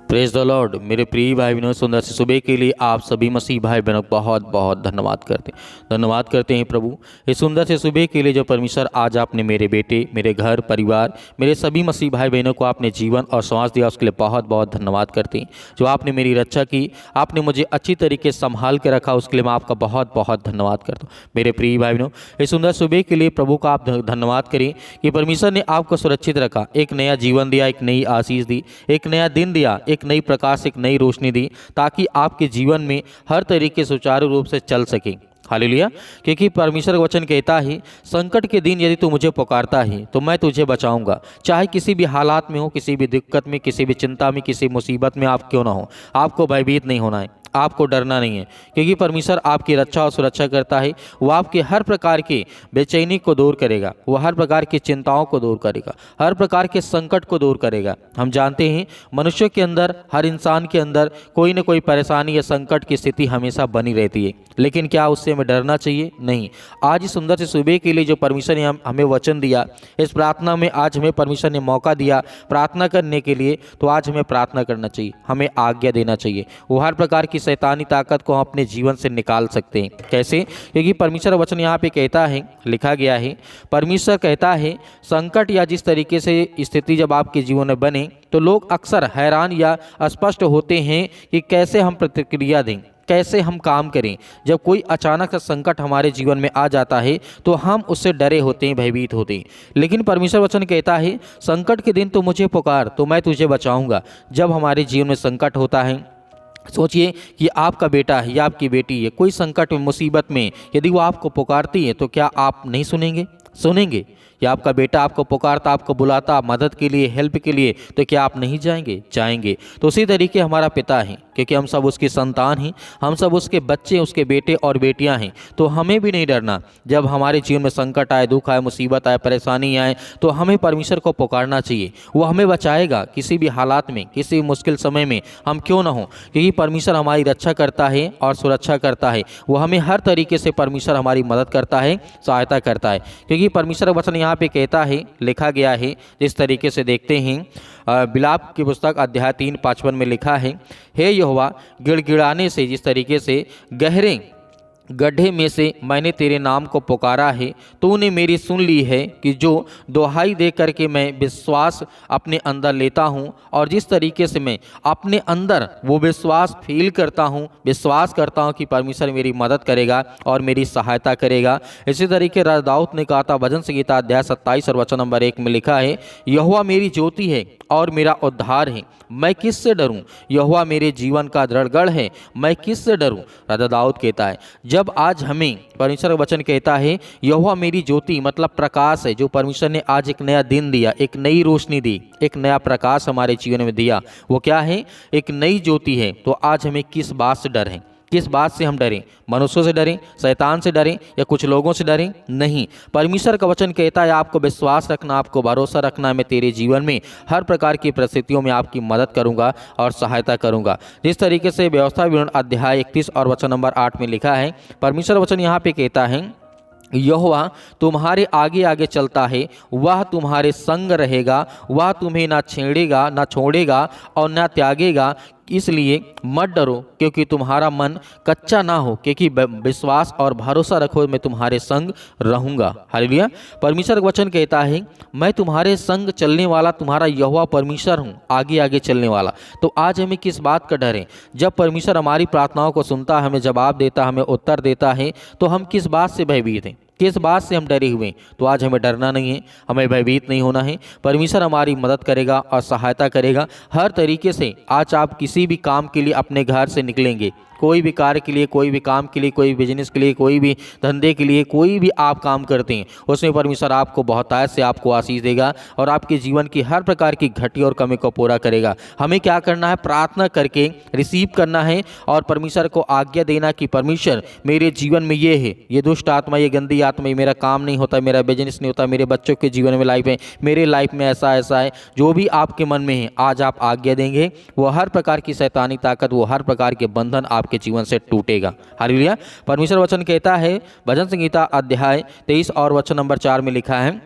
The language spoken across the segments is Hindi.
Praise the Lord. मेरे प्रिय भाई बहनों, सुंदर से सुबह के लिए आप सभी मसीह भाई बहनों को बहुत बहुत धन्यवाद करते हैं प्रभु। इस सुंदर से सुबह के लिए जो परमेश्वर आज आपने मेरे बेटे, मेरे घर परिवार, मेरे सभी मसीह भाई बहनों को आपने जीवन और श्वास दिया, उसके लिए बहुत बहुत धन्यवाद करते हैं। जो आपने मेरी रक्षा की, आपने मुझे अच्छी तरीके से संभाल के रखा, उसके लिए मैं आपका बहुत बहुत धन्यवाद करता हूँ। मेरे प्रिय भाई बहनों, इस सुंदर सुबह के लिए प्रभु का आप धन्यवाद करें कि परमेश्वर ने आपको सुरक्षित रखा, एक नया जीवन दिया, एक नई आशीष दी, एक नया दिन दिया, एक नई प्रकाश, एक नई रोशनी दी, ताकि आपके जीवन में हर तरीके से सुचारू रूप से चल सके। हालेलुया। क्योंकि परमेश्वर का वचन कहता है, संकट के दिन यदि तू मुझे पुकारता है तो मैं तुझे बचाऊंगा। चाहे किसी भी हालात में हो, किसी भी दिक्कत में, किसी भी चिंता में, किसी मुसीबत में आप क्यों ना हो, आपको भयभीत नहीं होना है, आपको डरना नहीं है। क्योंकि परमेश्वर आपकी रक्षा और सुरक्षा करता है। वो आपके हर प्रकार की बेचैनी को दूर करेगा, वो हर प्रकार की चिंताओं को दूर करेगा, हर प्रकार के संकट को दूर करेगा। हम जानते हैं मनुष्य के अंदर, हर इंसान के अंदर कोई न कोई परेशानी या संकट की स्थिति हमेशा बनी रहती है, लेकिन क्या उससे हमें डरना चाहिए? नहीं। आज इस सुंदर से सुबह के लिए जो परमेश्वर ने हमें वचन दिया, इस प्रार्थना में आज हमें परमेश्वर ने मौका दिया प्रार्थना करने के लिए, तो आज हमें प्रार्थना करना चाहिए, हमें आज्ञा देना चाहिए। वो हर प्रकार की शैतानी ताकत को हम अपने जीवन से निकाल सकते हैं। कैसे? क्योंकि परमेश्वर वचन यहाँ पे कहता है, लिखा गया है, परमेश्वर कहता है, संकट या जिस तरीके से स्थिति जब आपके जीवन में बने तो लोग अक्सर हैरान या अस्पष्ट होते हैं कि कैसे हम प्रतिक्रिया दें, कैसे हम काम करें। जब कोई अचानक सा संकट हमारे जीवन में आ जाता है तो हम उससे डरे होते हैं, भयभीत होते हैं। लेकिन परमेश्वर वचन कहता है, संकट के दिन तो मुझे पुकार तो मैं तुझे बचाऊंगा। जब हमारे जीवन में संकट होता है, सोचिए कि आपका बेटा है या आपकी बेटी है, कोई संकट में, मुसीबत में यदि वो आपको पुकारती है तो क्या आप नहीं सुनेंगे? सुनेंगे। या आपका बेटा आपको पुकारता, आपको बुलाता मदद के लिए, हेल्प के लिए, तो क्या आप नहीं जाएंगे? जाएंगे। तो उसी तरीके हमारा पिता है, क्योंकि हम सब उसकी संतान हैं, हम सब उसके बच्चे, उसके बेटे और बेटियां हैं, तो हमें भी नहीं डरना। जब हमारे जीवन में संकट आए, दुख आए, मुसीबत आए, परेशानी आए, तो हमें परमेश्वर को पुकारना चाहिए। वो हमें बचाएगा किसी भी हालात में, किसी भी मुश्किल समय में हम क्यों ना हो, क्योंकि परमेश्वर हमारी रक्षा करता है और सुरक्षा करता है। वो हमें हर तरीके से परमेश्वर हमारी मदद करता है, सहायता करता है। क्योंकि परमेश्वर वचन यहाँ पे कहता है, लिखा गया है, जिस तरीके से देखते हैं बिलाप की पुस्तक अध्याय 3:55 में लिखा है, हे यहोवा, गिड़गिड़ाने से, जिस तरीके से गहरे गड्ढे में से मैंने तेरे नाम को पुकारा है, तूने मेरी सुन ली है कि जो दुहाई दे करके मैं विश्वास अपने अंदर लेता हूँ, और जिस तरीके से मैं अपने अंदर वो विश्वास फील करता हूँ, विश्वास करता हूँ कि परमेश्वर मेरी मदद करेगा और मेरी सहायता करेगा। इसी तरीके राजा दाऊद ने कहा था, भजन संहिता अध्याय 27 और वचन नंबर 1 में लिखा है, यहोवा मेरी ज्योति है और मेरा उद्धार है, मैं किससे डरूं? यहोवा मेरे जीवन का दृढ़ गढ़ है, मैं किससे डरूं? राजा दाऊद कहता है। जब आज हमें परमेश्वर का वचन कहता है, यहोवा मेरी ज्योति, मतलब प्रकाश है, जो परमेश्वर ने आज एक नया दिन दिया, एक नई रोशनी दी, एक नया प्रकाश हमारे जीवन में दिया, वो क्या है? एक नई ज्योति है। तो आज हमें किस बात से डर है? किस बात से हम डरें? मनुष्यों से डरें, शैतान से डरें, या कुछ लोगों से डरें? नहीं। परमेश्वर का वचन कहता है, आपको विश्वास रखना, आपको भरोसा रखना, मैं तेरे जीवन में हर प्रकार की परिस्थितियों में आपकी मदद करूंगा और सहायता करूंगा। जिस तरीके से व्यवस्था विवरण अध्याय 31 और वचन नंबर 8 में लिखा है, परमेश्वर वचन यहाँ पे कहता है, यहोवा तुम्हारे आगे आगे चलता है, वह तुम्हारे संग रहेगा, वह तुम्हें ना छेड़ेगा, ना छोड़ेगा और ना त्यागेगा। इसलिए मत डरो, क्योंकि तुम्हारा मन कच्चा ना हो, क्योंकि विश्वास और भरोसा रखो, मैं तुम्हारे संग रहूंगा। हालेलुया। परमेश्वर का वचन कहता है, मैं तुम्हारे संग चलने वाला तुम्हारा यहोवा परमेश्वर हूँ, आगे आगे चलने वाला। तो आज हमें किस बात का डर है? जब परमेश्वर हमारी प्रार्थनाओं को सुनता है, हमें जवाब देता है, हमें उत्तर देता है, तो हम किस बात से भयभीत हैं? किस बात से हम डरे हुए? तो आज हमें डरना नहीं है, हमें भयभीत नहीं होना है। परमेश्वर हमारी मदद करेगा और सहायता करेगा हर तरीके से। आज आप किसी भी काम के लिए अपने घर से निकलेंगे, कोई भी कार्य के लिए, कोई भी काम के लिए, कोई बिजनेस के लिए, कोई भी धंधे के लिए, कोई भी आप काम करते हैं, उसमें परमेश्वर आपको बहुतायत से आपको आशीष देगा और आपके जीवन की हर प्रकार की घटी और कमी को पूरा करेगा। हमें क्या करना है? प्रार्थना करके रिसीव करना है और परमेश्वर को आज्ञा देना कि परमेश्वर मेरे जीवन में ये है, ये दुष्ट आत्मा, ये गंदी आत्मा, मेरा काम नहीं होता, मेरा बिजनेस नहीं होता, मेरे बच्चों के जीवन में लाइफ है, मेरे लाइफ में ऐसा ऐसा है। जो भी आपके मन में है, आज आप आज्ञा देंगे, वो हर प्रकार की शैतानी ताकत, वो हर प्रकार के बंधन आपके जीवन से टूटेगा। हालेलुया। परमेश्वर वचन कहता है, भजन संहिता अध्याय 23 और वचन नंबर 4 में लिखा है,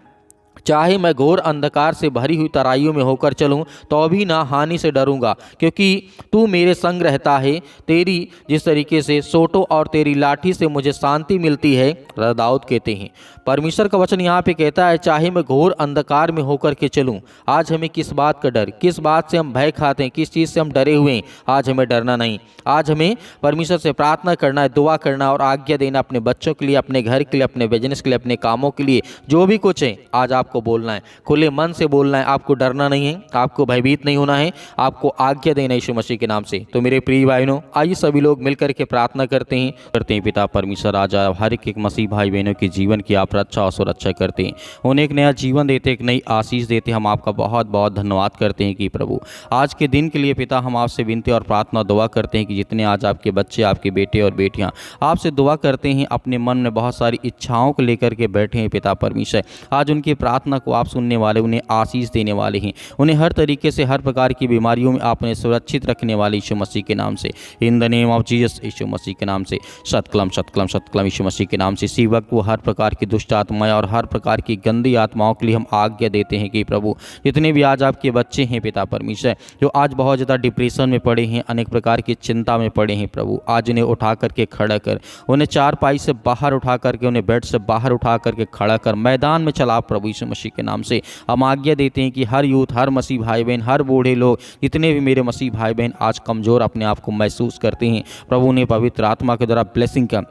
चाहे मैं घोर अंधकार से भरी हुई तराइयों में होकर चलूं तो भी ना हानि से डरूंगा, क्योंकि तू मेरे संग रहता है। तेरी जिस तरीके से सोटो और तेरी लाठी से मुझे शांति मिलती है, दाऊद कहते हैं। परमेश्वर का वचन यहाँ पे कहता है, चाहे मैं घोर अंधकार में होकर के चलूं। आज हमें किस बात का डर, किस बात से हम भय खाते हैं, किस चीज़ से हम डरे हुए हैं? आज हमें डरना नहीं। आज हमें परमेश्वर से प्रार्थना करना है, दुआ करना और आज्ञा देना अपने बच्चों के लिए, अपने घर के लिए, अपने बिजनेस के लिए, अपने कामों के लिए, जो भी कुछ है आज आपको बोलना है, खुले मन से बोलना है। आपको डरना नहीं है, आपको भयभीत नहीं होना है, आपको आज्ञा देना यीशु मसीह के नाम से। तो मेरे प्रिय भाइयों, आइए सभी लोग मिलकर के प्रार्थना करते हैं। पिता परमेश्वर, आज हर एक मसीह भाई बहनों के जीवन की आप रक्षा और सुरक्षा करते हैं, उन्हें एक नया जीवन देते, एक नई आशीष देते। हम आपका बहुत बहुत धन्यवाद करते हैं कि प्रभु आज के दिन के लिए पिता हम आपसे विनती और प्रार्थना दुआ करते हैं कि जितने आज आपके बच्चे, आपके बेटे और बेटियां आपसे दुआ करते हैं, अपने मन में बहुत सारी इच्छाओं को लेकर के बैठे हैं पिता परमेश्वर, आज उनकी प्रार्थना को आप सुनने वाले, उन्हें आशीष देने वाले हैं, उन्हें हर तरीके से हर प्रकार की बीमारियों में आपने सुरक्षित रखने वाले यीशु मसीह के नाम से, in the name of Jesus, Yeshu Masih के नाम से, सतकलम सतकलम सतकलम यीशु मसीह के नाम से। इसी वक्त वो हर प्रकार की दुष्ट आत्माएं और हर प्रकार की गंदी आत्माओं के लिए हम आज्ञा देते हैं कि प्रभु जितने भी आज आपके बच्चे हैं पिता परमेश्वर, जो आज बहुत ज़्यादा डिप्रेशन में पड़े हैं, अनेक प्रकार की चिंता में पड़े हैं, प्रभु आज उन्हें उठा करके खड़ा कर, उन्हें चारपाई से बाहर उठा करके, उन्हें बेड से बाहर उठा करके खड़ा कर, मैदान में चला प्रभु यीशु मसीह के नाम से। हम आज्ञा देते हैं कि हर यूथ, हर मसीह भाई बहन, हर बूढ़े लोग, जितने भी मेरे मसीह भाई बहन आज कमज़ोर अपने आप को महसूस करते हैं, प्रभु ने पवित्र आत्मा के द्वारा ब्लेसिंग का,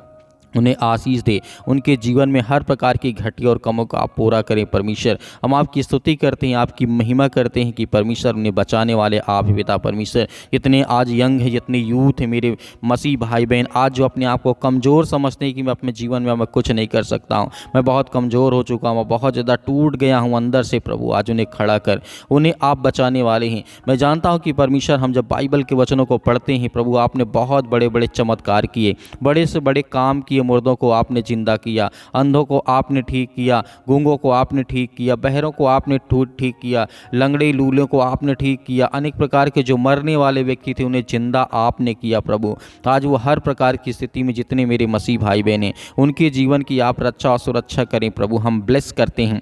उन्हें आशीष दे, उनके जीवन में हर प्रकार की घटी और कमों को आप पूरा करें परमेश्वर। हम आपकी स्तुति करते हैं, आपकी महिमा करते हैं कि परमेश्वर उन्हें बचाने वाले आप ही पिता परमेश्वर। जितने आज यंग हैं, जितने यूथ हैं मेरे मसीह भाई बहन, आज जो अपने आप को कमज़ोर समझते हैं कि मैं अपने जीवन में मैं कुछ नहीं कर सकता हूँ, मैं बहुत कमज़ोर हो चुका हूँ, बहुत ज़्यादा टूट गया हूँ अंदर से, प्रभु आज उन्हें खड़ा कर, उन्हें आप बचाने वाले हैं। मैं जानता हूँ कि परमेश्वर हम जब बाइबल के वचनों को पढ़ते हैं प्रभु, आपने बहुत बड़े बड़े चमत्कार किए, बड़े से बड़े काम किए, मुर्दों को आपने जिंदा किया, अंधों को आपने ठीक किया, गूंगों को आपने ठीक किया, बहरों को आपने ठीक किया, लंगड़े लूलों को आपने ठीक किया, अनेक प्रकार के जो मरने वाले व्यक्ति थे उन्हें जिंदा आपने किया प्रभु। आज वो हर प्रकार की स्थिति में जितने मेरे मसीह भाई बहन हैं, उनके जीवन की आप रक्षा और सुरक्षा करें प्रभु। हम ब्लेस करते हैं,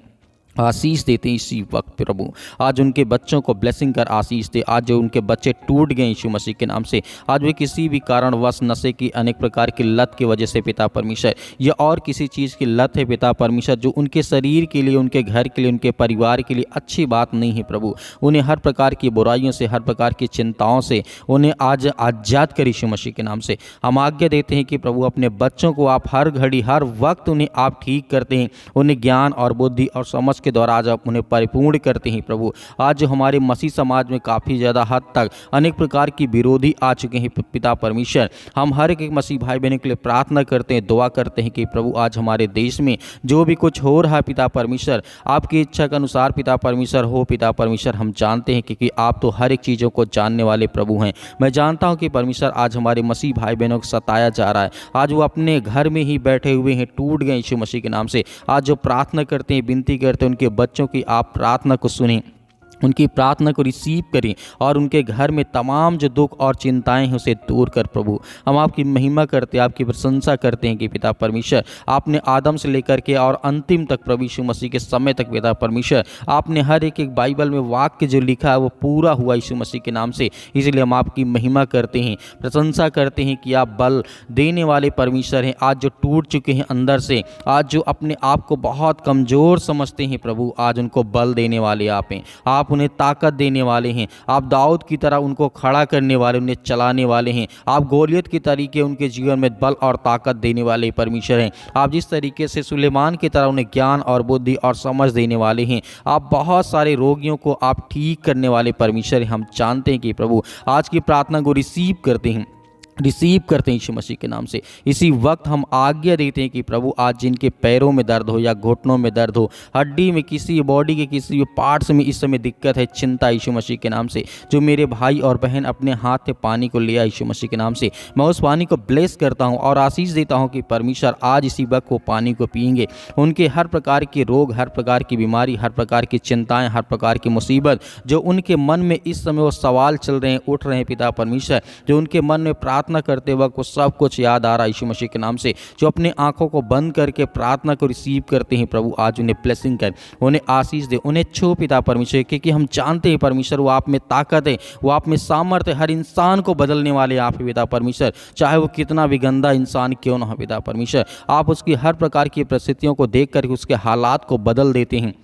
आशीष देते हैं इसी वक्त प्रभु। आज उनके बच्चों को ब्लेसिंग कर आशीष दे। आज जो उनके बच्चे टूट गए यीशु मसीह के नाम से, आज वे किसी भी कारणवश नशे की अनेक प्रकार की लत की वजह से पिता परमेश्वर, या और किसी चीज़ की लत है पिता परमेश्वर, जो उनके शरीर के लिए, उनके घर के लिए, उनके परिवार के लिए अच्छी बात नहीं है प्रभु, उन्हें हर प्रकार की बुराइयों से, हर प्रकार की चिंताओं से उन्हें आज आज़ाद कर यीशु मसीह के नाम से। हम आज्ञा देते हैं कि प्रभु अपने बच्चों को आप हर घड़ी, हर वक्त उन्हें आप ठीक करते हैं, उन्हें ज्ञान और बुद्धि और समझ के द्वारा आज आप उन्हें परिपूर्ण करते हैं प्रभु। आज जो हमारे मसीह समाज में काफ़ी ज़्यादा हद तक अनेक प्रकार की विरोधी आ चुके हैं पिता परमेश्वर, हम हर एक मसीह भाई बहनों के लिए प्रार्थना करते हैं, दुआ करते हैं कि प्रभु आज हमारे देश में जो भी कुछ हो रहा है पिता परमेश्वर, आपकी इच्छा के अनुसार पिता परमेश्वर हो पिता परमेश्वर। हम जानते हैं क्योंकि आप तो हर एक चीज़ों को जानने वाले प्रभु हैं। मैं जानता हूँ कि परमेश्वर आज हमारे मसीह भाई बहनों को सताया जा रहा है, आज वो अपने घर में ही बैठे हुए हैं, टूट गए यीशु मसीह के नाम से। आज जो प्रार्थना करते हैं, विनती करते हैं, उनके बच्चों की आप प्रार्थना को सुनें, उनकी प्रार्थना को रिसीव करें और उनके घर में तमाम जो दुख और चिंताएं हैं उसे दूर कर प्रभु। हम आपकी महिमा करते हैं, आपकी प्रशंसा करते हैं कि पिता परमेश्वर आपने आदम से लेकर के और अंतिम तक प्रभु यीशु मसीह के समय तक पिता परमेश्वर आपने हर एक बाइबल में वाक्य जो लिखा है वो पूरा हुआ यीशु मसीह के नाम से। इसलिए हम आपकी महिमा करते हैं, प्रशंसा करते हैं कि आप बल देने वाले परमेश्वर हैं। आज जो टूट चुके हैं अंदर से, आज जो अपने आप को बहुत कमज़ोर समझते हैं प्रभु, आज उनको बल देने वाले आप हैं, आप उन्हें ताकत देने वाले हैं। आप दाऊद की तरह उनको खड़ा करने वाले, उन्हें चलाने वाले हैं। आप गोलियत के तरीके उनके जीवन में बल और ताकत देने वाले परमेश्वर हैं। आप जिस तरीके से सुलेमान की तरह उन्हें ज्ञान और बुद्धि और समझ देने वाले हैं, आप बहुत सारे रोगियों को आप ठीक करने वाले परमेश्वर हैं। हम जानते हैं कि प्रभु आज की प्रार्थना को रिसीव करते हैं यीशु मसीह के नाम से। इसी वक्त हम आज्ञा देते हैं कि प्रभु आज जिनके पैरों में दर्द हो या घुटनों में दर्द हो, हड्डी में, किसी बॉडी के किसी भी पार्ट्स में इस समय दिक्कत है, चिंता यीशु मसीह के नाम से, जो मेरे भाई और बहन अपने हाथ से पानी को लिया यीशु मसीह के नाम से, मैं उस पानी को ब्लेस करता हूँ और आशीष देता हूँ कि परमेश्वर आज इसी वक्त वो पानी को पिएंगे। उनके हर प्रकार के रोग, हर प्रकार की बीमारी, हर प्रकार की चिंताएँ, हर प्रकार की मुसीबत जो उनके मन में इस समय वो सवाल चल रहे हैं, उठ रहे हैं पिता परमेश्वर, जो उनके मन में प्रार्थना प्रार्थना करते वक्त वो सब कुछ याद आ रहा है यीशु मसीह के नाम से। जो अपने आंखों को बंद करके प्रार्थना को रिसीव करते हैं प्रभु, आज उन्हें ब्लेसिंग कर, उन्हें आशीष दे, उन्हें छू पिता परमेश्वर, क्योंकि हम जानते हैं परमेश्वर वो आप में ताकत है, वो आप में सामर्थ्य, हर इंसान को बदलने वाले आप ही पिता परमेश्वर। चाहे वो कितना भी गंदा इंसान क्यों ना हो पिता परमेश्वर, आप उसकी हर प्रकार की परिस्थितियों को देख कर उसके हालात को बदल देते हैं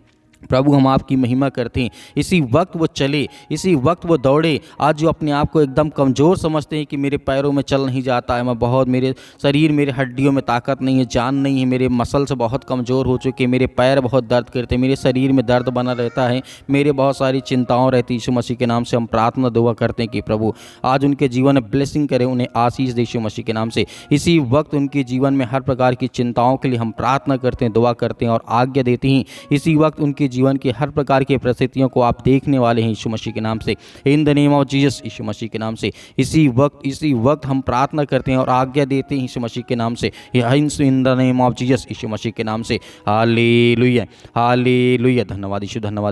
प्रभु। हम आपकी महिमा करते हैं। इसी वक्त वो चले, इसी वक्त वो दौड़े। आज जो अपने आप को एकदम कमज़ोर समझते हैं कि मेरे पैरों में चल नहीं जाता है, मैं बहुत, मेरे शरीर, मेरे हड्डियों में ताकत नहीं है, जान नहीं है, मेरे मसल्स बहुत कमज़ोर हो चुके, मेरे पैर बहुत दर्द करते हैं, मेरे शरीर में दर्द बना रहता है, मेरे बहुत सारी चिंताओं रहती है। यीशु मसीह के नाम से हम प्रार्थना दुआ करते हैं कि प्रभु आज उनके जीवन में ब्लेसिंग करें, उन्हें आशीष दे यीशु मसीह के नाम से। इसी वक्त उनके जीवन में हर प्रकार की चिंताओं के लिए हम प्रार्थना करते हैं, दुआ करते हैं और आज्ञा देते हैं। इसी वक्त उनके जीवन की हर प्रकार की परिस्थितियों को आप देखने वाले हैं यीशु मसीह के नाम से, in the name of Jesus, Yeshu Masih के नाम से। इसी वक्त हम प्रार्थना करते हैं और आज्ञा देते हैं यीशु मसीह के नाम से, in the name of Jesus, Yeshu Masih के नाम से। Hallelujah, hallelujah. धन्यवाद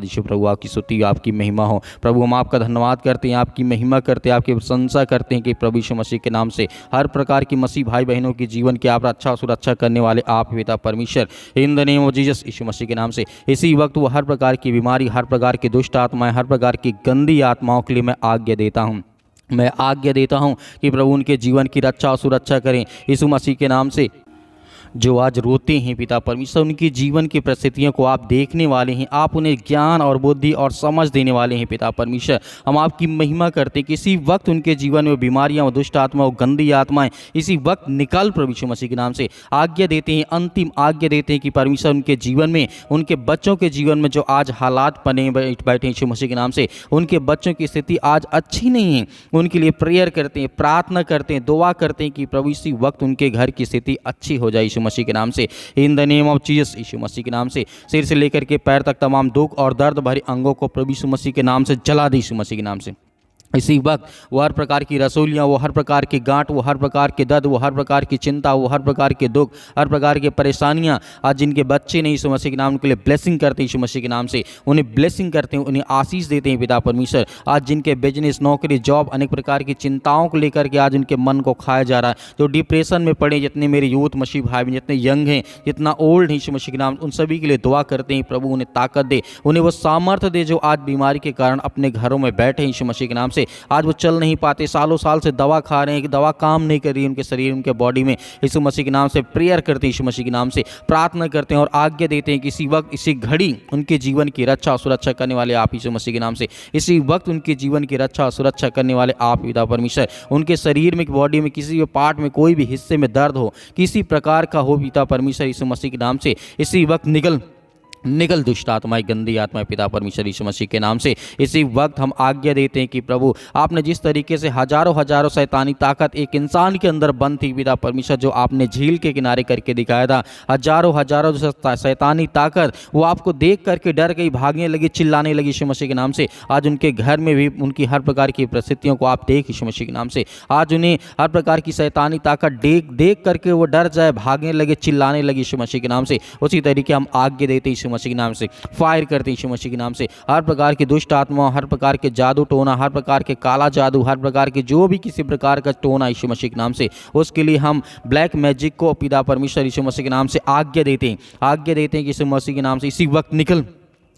यीशु प्रभु, आपकी स्तुति, आपकी महिमा हो प्रभु। हम आपका धन्यवाद करते हैं, आपकी महिमा करते हैं, आपकी प्रशंसा करते हैं कि प्रभु यीशु मसीह के नाम से हर प्रकार की मसीह भाई बहनों की जीवन की आप रक्षा सुरक्षा करने वाले आप पिता परमेश्वर, in the name of Jesus, Yeshu Masih के नाम से। इसी वक्त वो हर प्रकार की बीमारी, हर प्रकार की दुष्ट आत्माएं, हर प्रकार की गंदी आत्माओं के लिए मैं आज्ञा देता हूं, मैं आज्ञा देता हूं कि प्रभु उनके जीवन की रक्षा और सुरक्षा करें यीशु मसीह के नाम से। जो आज रोते हैं पिता परमेश्वर, उनकी जीवन की परिस्थितियों को आप देखने वाले हैं, आप उन्हें ज्ञान और बुद्धि और समझ देने वाले हैं पिता परमेश्वर। हम आपकी महिमा करते हैं कि इसी वक्त उनके जीवन में बीमारियां, दुष्ट आत्मा और गंदी आत्माएं इसी वक्त निकाल प्रभु यीशु मसीह के नाम से। आज्ञा देते हैं, अंतिम आज्ञा देते हैं कि परमेश्वर उनके जीवन में, उनके बच्चों के जीवन में जो आज हालात बने बैठे यीशु मसीह के नाम से, उनके बच्चों की स्थिति आज अच्छी नहीं है, उनके लिए प्रेयर करते हैं, प्रार्थना करते हैं, दुआ करते हैं कि प्रभु इसी वक्त उनके घर की स्थिति अच्छी हो जाए यीशु मसीह के नाम से, in the name of Jesus, Yeshu Masih के नाम से। सिर से लेकर के पैर तक तमाम दुख और दर्द भरे अंगों को प्रभु यीशु मसीह के नाम से जला दे यीशु मसीह के नाम से। इसी वक्त वो हर प्रकार की रसोलियाँ, वो हर प्रकार की गांठ, वो हर प्रकार के दर्द, वो हर प्रकार की चिंता, वो हर प्रकार के दुख, हर प्रकार की परेशानियाँ, आज जिनके बच्चे नहीं यीशु मसीह के नाम के लिए ब्लेसिंग करते हैं यीशु मसीह के नाम से, उन्हें ब्लेसिंग करते हैं, उन्हें आशीष देते हैं पिता परमेश्वर। आज जिनके बिजनेस, नौकरी, जॉब, अनेक प्रकार की चिंताओं को लेकर के आज उनके मन को खाया जा रहा है, जो डिप्रेशन में पड़े, जितने मेरे यूथ मसीह भाई, जितने यंग हैं, जितना ओल्ड है यीशु मसीह के नाम, उन सभी के लिए दुआ करते हैं प्रभु उन्हें ताकत दे, उन्हें वो सामर्थ्य दे जो आज बीमारी के कारण अपने घरों में बैठे हैं यीशु मसीह के नाम से। आज वो चल नहीं पाते, सालों साल से दवा खा रहे हैं कि दवा काम नहीं कर रही है उनके शरीर, उनके बॉडी में। यीशु मसीह के नाम से प्रेयर करते हैं, यीशु मसीह के नाम से प्रार्थना करते हैं और आज्ञा देते हैं कि इसी वक्त, इसी घड़ी उनके जीवन की रक्षा और सुरक्षा करने वाले आप यीशु मसीह के नाम से। इसी वक्त उनके जीवन की रक्षा और सुरक्षा करने वाले आप पिता परमेश्वर। उनके शरीर में, बॉडी में, किसी भी पार्ट में, कोई भी हिस्से में दर्द हो, किसी प्रकार का हो पिता परमेश्वर, यीशु मसीह के नाम से इसी वक्त निकल दुष्ट आत्माएं, गंदी आत्माएं पिता परमेश्वर यीशु मसीह के नाम से। इसी वक्त हम आज्ञा देते हैं कि प्रभु आपने जिस तरीके से हजारों शैतानी ताकत एक इंसान के अंदर बंद थी पिता परमेश्वर, जो आपने झील के किनारे करके दिखाया था, हजारों शैतानी ताकत वो आपको देख करके डर गई, भागने लगी, चिल्लाने लगी यीशु मसीह के नाम से। आज उनके घर में भी उनकी हर प्रकार की परिस्थितियों को आप देख यीशु मसीह के नाम से। आज उन्हें हर प्रकार की शैतानी ताकत देख करके वो डर जाए, भागने लगे, चिल्लाने लगे यीशु मसीह के नाम से। उसी तरीके हम आज्ञा देते यीशु मसीह के नाम से, फायर करते यीशु मसीह के नाम से। हर प्रकार की दुष्ट आत्मा, हर प्रकार के जादू टोना, हर प्रकार के काला जादू, हर प्रकार के जो भी किसी प्रकार का टोना यीशु मसीह के नाम से, उसके लिए हम ब्लैक मैजिक को पिता परमेश्वर यीशु मसीह के नाम से आज्ञा देते हैं कि यीशु मसीह के नाम से इसी वक्त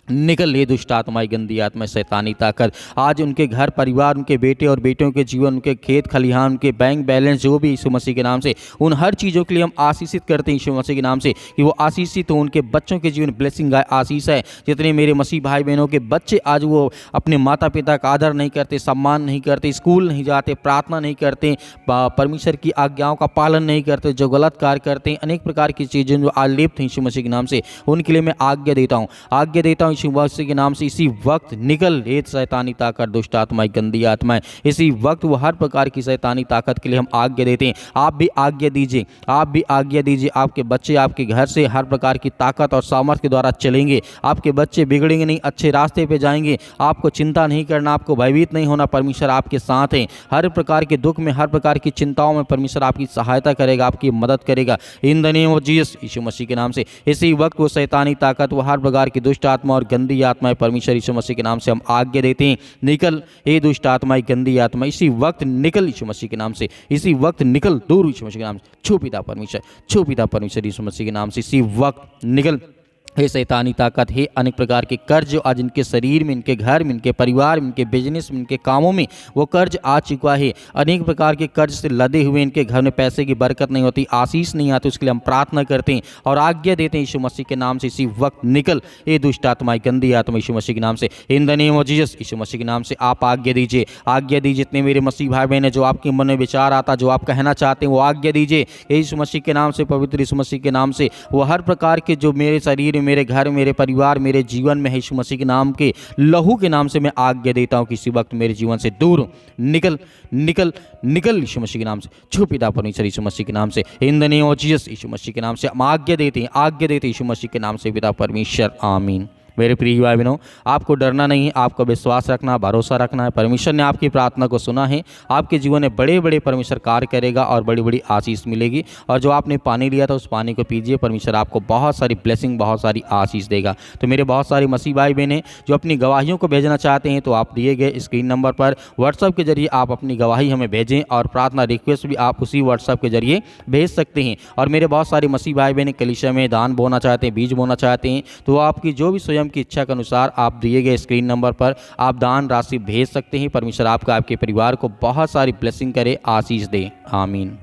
निकल ले दुष्ट आत्माएं, गंदी आत्माएं, शैतानी ताकत। आज उनके घर परिवार, उनके बेटे और बेटियों के जीवन, उनके खेत खलिहान, उनके बैंक बैलेंस, जो भी यीशु मसीह के नाम से, उन हर चीज़ों के लिए हम आशीषित करते हैं यीशु मसीह के नाम से कि वो आशीषित हो। उनके बच्चों के जीवन ब्लेसिंग आशीष है। जितने मेरे मसीह भाई बहनों के बच्चे आज वो अपने माता पिता का आदर नहीं करते, सम्मान नहीं करते, स्कूल नहीं जाते, प्रार्थना नहीं करते, परमेश्वर की आज्ञाओं का पालन नहीं करते, जो गलत कार्य करते हैं, अनेक प्रकार की चीज़ें जो आलिप्त हैं यीशु मसीह के नाम से, उनके लिए मैं आज्ञा देता हूँ यीशु मसीह के नाम से। इसी वक्त निकल एक शैतानी ताकत, दुष्ट आत्माएं, गंदी आत्माएं, इसी वक्त वो हर प्रकार की शैतानी ताकत के लिए हम आज्ञा देते हैं। आप भी आज्ञा दीजिए, आपके बच्चे आपके घर से हर प्रकार की ताकत और सामर्थ्य के द्वारा चलेंगे। आपके बच्चे बिगड़ेंगे नहीं, अच्छे रास्ते पे जाएंगे। आपको चिंता नहीं करना, आपको भयभीत नहीं होना, परमेश्वर आपके साथ है। हर प्रकार के दुख में, हर प्रकार की चिंताओं में परमेश्वर आपकी सहायता करेगा, आपकी मदद करेगा, in the name of Jesus, Yeshu Masih के नाम से। इसी वक्त वो शैतानी ताकत, वो हर प्रकार की दुष्ट आत्मा और गंदी आत्माएं परमेश्वर यीशु मसीह के नाम से हम आज्ञा देते हैं, निकल हे दुष्ट आत्माएं, गंदी आत्मा इसी वक्त निकल यीशु मसीह के नाम से, इसी वक्त निकल दूर यीशु मसीह के नाम से। छू पिता परमेश्वर, छू पिता परमेश्वर यीशु मसीह के नाम से इसी वक्त निकल। हे शैतानी ताकत, हे अनेक प्रकार के कर्ज जो आज इनके शरीर में, इनके घर में, इनके परिवार में, इनके बिजनेस में, इनके कामों में वो कर्ज आ चुका है। अनेक प्रकार के कर्ज से लदे हुए इनके घर में पैसे की बरकत नहीं होती, आशीष नहीं आती, उसके लिए हम प्रार्थना करते हैं और आज्ञा देते हैं यीशु मसीह के नाम से इसी वक्त निकल ये दुष्ट आत्मा, गंदी आत्मा यीशु मसीह के नाम से, in the name of Jesus Yeshu Masih के नाम से आप आज्ञा दीजिए, आज्ञा दीजिए। जितने मेरे मसीह भाई बहन है जो आपके मन में विचार आता, जो आप कहना चाहते हैं वो आज्ञा दीजिए यीशु मसीह के नाम से, पवित्र यीशु मसीह के नाम से। वो हर प्रकार के जो मेरे शरीर में, मेरे घर, मेरे परिवार, मेरे जीवन में है, यीशु मसीह के नाम के लहू के नाम से मैं आज्ञा देता हूं कि इसी वक्त मेरे जीवन से दूर निकल निकल निकल यीशु मसीह के नाम से। छू पिता परमेश्वर यीशु मसीह के नाम से, in the name of Jesus Yeshu Masih के नाम से हम आज्ञा देते हैं, आज्ञा देते हैं यीशु मसीह के नाम से पिता परमेश्वर, आमीन। मेरे प्रिय भाई बहनों, आपको डरना नहीं, आपको विश्वास रखना, भरोसा रखना है। परमेश्वर ने आपकी प्रार्थना को सुना है, आपके जीवन में बड़े बड़े परमेश्वर कार्य करेगा और बड़ी बड़ी आशीष मिलेगी। और जो आपने पानी लिया था उस पानी को पीजिए, परमेश्वर आपको बहुत सारी ब्लेसिंग, बहुत सारी आशीष देगा। तो मेरे बहुत सारे मसीह भाई बहन हैं जो अपनी गवाहियों को भेजना चाहते हैं, तो आप दिए गए स्क्रीन नंबर पर व्हाट्सएप के जरिए आप अपनी गवाही हमें भेजें और प्रार्थना रिक्वेस्ट भी आप उसी व्हाट्सएप के जरिए भेज सकते हैं। और मेरे बहुत सारे मसीह भाई बहन कलीसिया में दान बोना चाहते हैं, बीज बोना चाहते हैं, तो आपकी जो भी स्वयं की इच्छा के अनुसार आप दिए गए स्क्रीन नंबर पर आप दान राशि भेज सकते हैं। परमेश्वर आपका, आपके परिवार को बहुत सारी ब्लेसिंग करे, आशीष दे, आमीन।